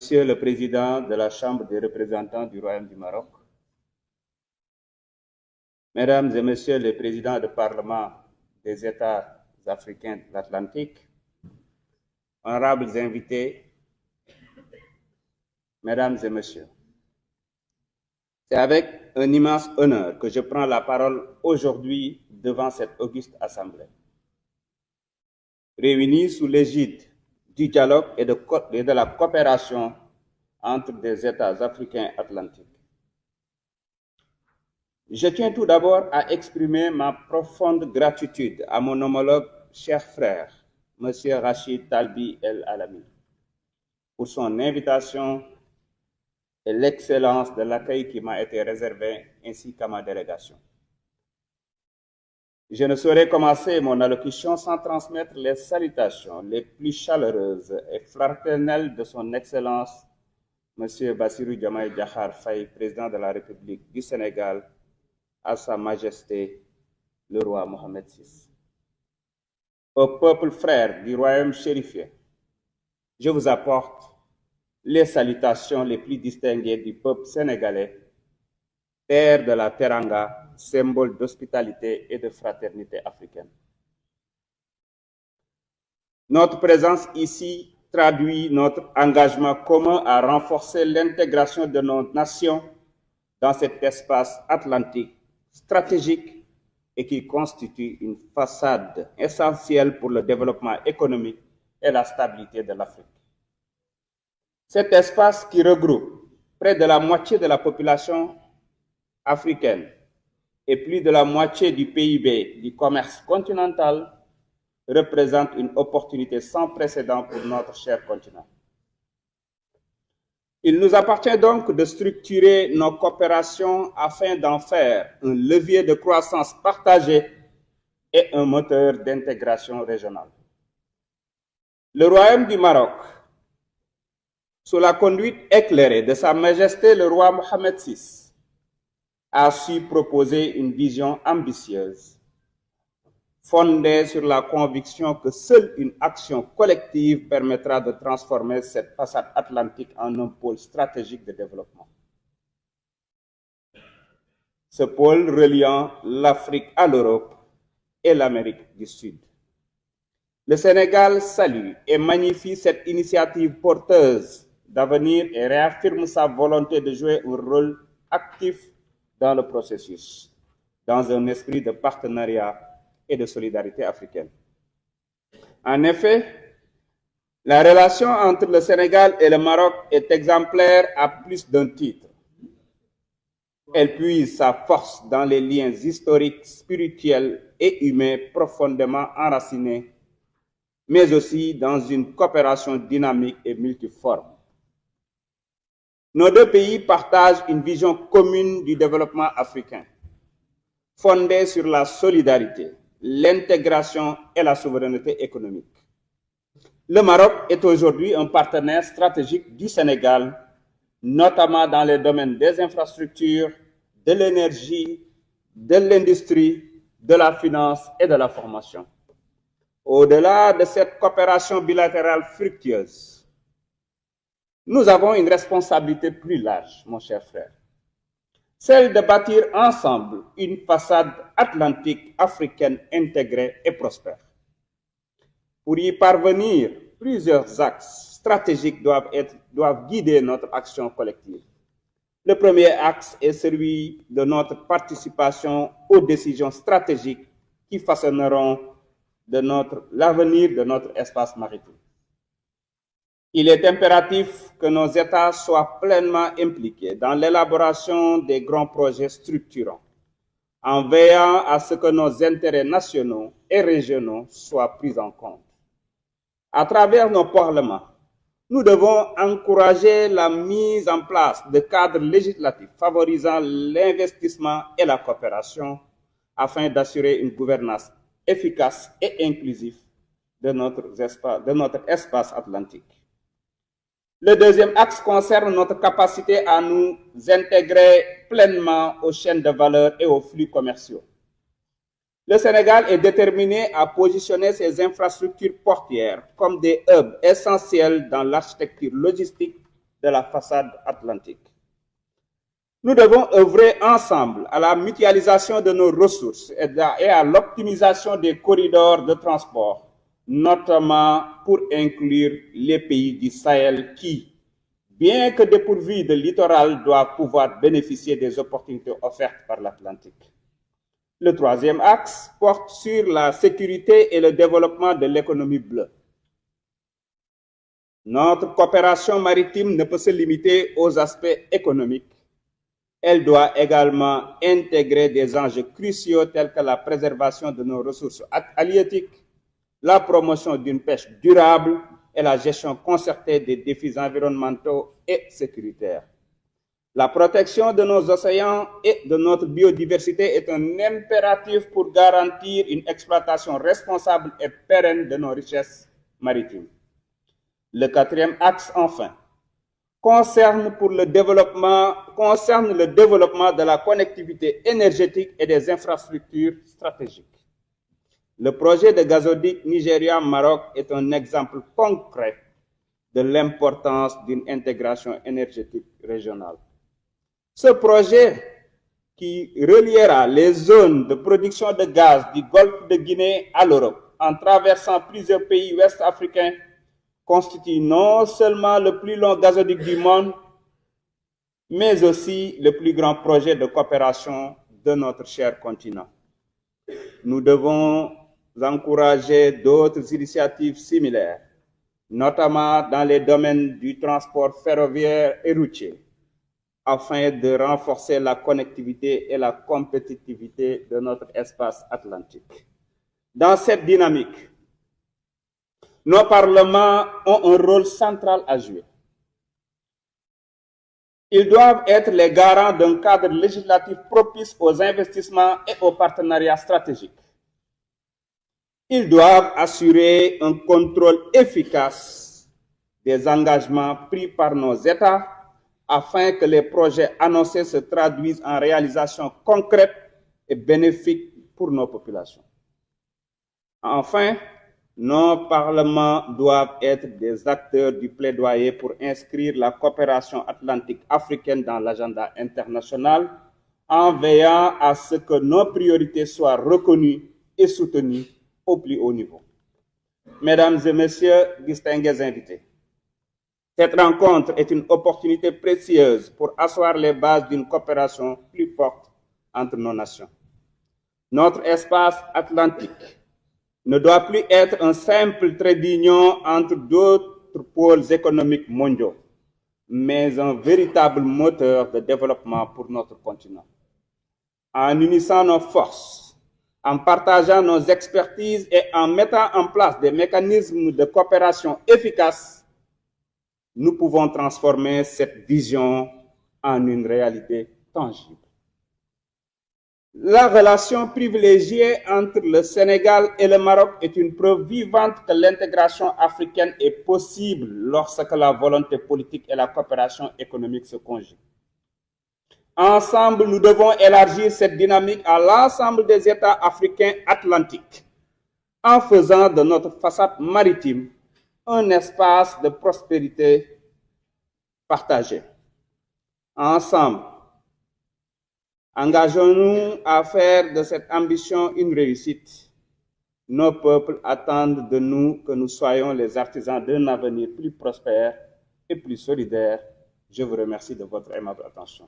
Monsieur le Président de la Chambre des représentants du Royaume du Maroc, Mesdames et Messieurs les Présidents du Parlement des États africains de l'Atlantique, honorables invités, Mesdames et Messieurs, c'est avec un immense honneur que je prends la parole aujourd'hui devant cette auguste Assemblée. Réunis sous l'égide du dialogue et de la coopération entre des États africains atlantiques. Je tiens tout d'abord à exprimer ma profonde gratitude à mon homologue cher frère, M. Rachid Talbi El Alami, pour son invitation et l'excellence de l'accueil qui m'a été réservé, ainsi qu'à ma délégation. Je ne saurais commencer mon allocution sans transmettre les salutations les plus chaleureuses et fraternelles de son Excellence, M. Bassirou Diomaye Diakhar Faye, président de la République du Sénégal, à Sa Majesté le roi Mohamed VI. Au peuple frère du royaume chérifien, je vous apporte les salutations les plus distinguées du peuple sénégalais, terre de la Teranga, symbole d'hospitalité et de fraternité africaine. Notre présence ici traduit notre engagement commun à renforcer l'intégration de nos nations dans cet espace atlantique stratégique et qui constitue une façade essentielle pour le développement économique et la stabilité de l'Afrique. Cet espace qui regroupe près de la moitié de la population africaine et plus de la moitié du PIB du commerce continental représente une opportunité sans précédent pour notre cher continent. Il nous appartient donc de structurer nos coopérations afin d'en faire un levier de croissance partagée et un moteur d'intégration régionale. Le Royaume du Maroc, sous la conduite éclairée de Sa Majesté le roi Mohamed VI, a su proposer une vision ambitieuse, fondée sur la conviction que seule une action collective permettra de transformer cette façade atlantique en un pôle stratégique de développement. Ce pôle reliant l'Afrique à l'Europe et l'Amérique du Sud. Le Sénégal salue et magnifie cette initiative porteuse d'avenir et réaffirme sa volonté de jouer un rôle actif dans le processus, dans un esprit de partenariat et de solidarité africaine. En effet, la relation entre le Sénégal et le Maroc est exemplaire à plus d'un titre. Elle puise sa force dans les liens historiques, spirituels et humains profondément enracinés, mais aussi dans une coopération dynamique et multiforme. Nos deux pays partagent une vision commune du développement africain, fondée sur la solidarité, l'intégration et la souveraineté économique. Le Maroc est aujourd'hui un partenaire stratégique du Sénégal, notamment dans les domaines des infrastructures, de l'énergie, de l'industrie, de la finance et de la formation. Au-delà de cette coopération bilatérale fructueuse, nous avons une responsabilité plus large, mon cher frère, celle de bâtir ensemble une façade atlantique africaine intégrée et prospère. Pour y parvenir, plusieurs axes stratégiques doivent guider notre action collective. Le premier axe est celui de notre participation aux décisions stratégiques qui façonneront l'avenir de notre espace maritime. Il est impératif que nos États soient pleinement impliqués dans l'élaboration des grands projets structurants, en veillant à ce que nos intérêts nationaux et régionaux soient pris en compte. À travers nos parlements, nous devons encourager la mise en place de cadres législatifs favorisant l'investissement et la coopération afin d'assurer une gouvernance efficace et inclusive de notre espace atlantique. Le deuxième axe concerne notre capacité à nous intégrer pleinement aux chaînes de valeur et aux flux commerciaux. Le Sénégal est déterminé à positionner ses infrastructures portuaires comme des hubs essentiels dans l'architecture logistique de la façade atlantique. Nous devons œuvrer ensemble à la mutualisation de nos ressources et à l'optimisation des corridors de transport, notamment pour inclure les pays du Sahel qui, bien que dépourvus de littoral, doivent pouvoir bénéficier des opportunités offertes par l'Atlantique. Le troisième axe porte sur la sécurité et le développement de l'économie bleue. Notre coopération maritime ne peut se limiter aux aspects économiques. Elle doit également intégrer des enjeux cruciaux tels que la préservation de nos ressources halieutiques, la promotion d'une pêche durable et la gestion concertée des défis environnementaux et sécuritaires. La protection de nos océans et de notre biodiversité est un impératif pour garantir une exploitation responsable et pérenne de nos richesses maritimes. Le quatrième axe, enfin, concerne le développement de la connectivité énergétique et des infrastructures stratégiques. Le projet de gazoduc Nigeria-Maroc est un exemple concret de l'importance d'une intégration énergétique régionale. Ce projet, qui reliera les zones de production de gaz du Golfe de Guinée à l'Europe en traversant plusieurs pays ouest-africains, constitue non seulement le plus long gazoduc du monde, mais aussi le plus grand projet de coopération de notre cher continent. Nous devons encourager d'autres initiatives similaires, notamment dans les domaines du transport ferroviaire et routier, afin de renforcer la connectivité et la compétitivité de notre espace atlantique. Dans cette dynamique, nos parlements ont un rôle central à jouer. Ils doivent être les garants d'un cadre législatif propice aux investissements et aux partenariats stratégiques. Ils doivent assurer un contrôle efficace des engagements pris par nos États afin que les projets annoncés se traduisent en réalisations concrètes et bénéfiques pour nos populations. Enfin, nos parlements doivent être des acteurs du plaidoyer pour inscrire la coopération atlantique africaine dans l'agenda international en veillant à ce que nos priorités soient reconnues et soutenues au plus haut niveau. Mesdames et messieurs, distingués invités, cette rencontre est une opportunité précieuse pour asseoir les bases d'une coopération plus forte entre nos nations. Notre espace atlantique ne doit plus être un simple trait d'union entre d'autres pôles économiques mondiaux, mais un véritable moteur de développement pour notre continent. En unissant nos forces, en partageant nos expertises et en mettant en place des mécanismes de coopération efficaces, nous pouvons transformer cette vision en une réalité tangible. La relation privilégiée entre le Sénégal et le Maroc est une preuve vivante que l'intégration africaine est possible lorsque la volonté politique et la coopération économique se conjuguent. Ensemble, nous devons élargir cette dynamique à l'ensemble des États africains atlantiques en faisant de notre façade maritime un espace de prospérité partagée. Ensemble, engageons-nous à faire de cette ambition une réussite. Nos peuples attendent de nous que nous soyons les artisans d'un avenir plus prospère et plus solidaire. Je vous remercie de votre aimable attention.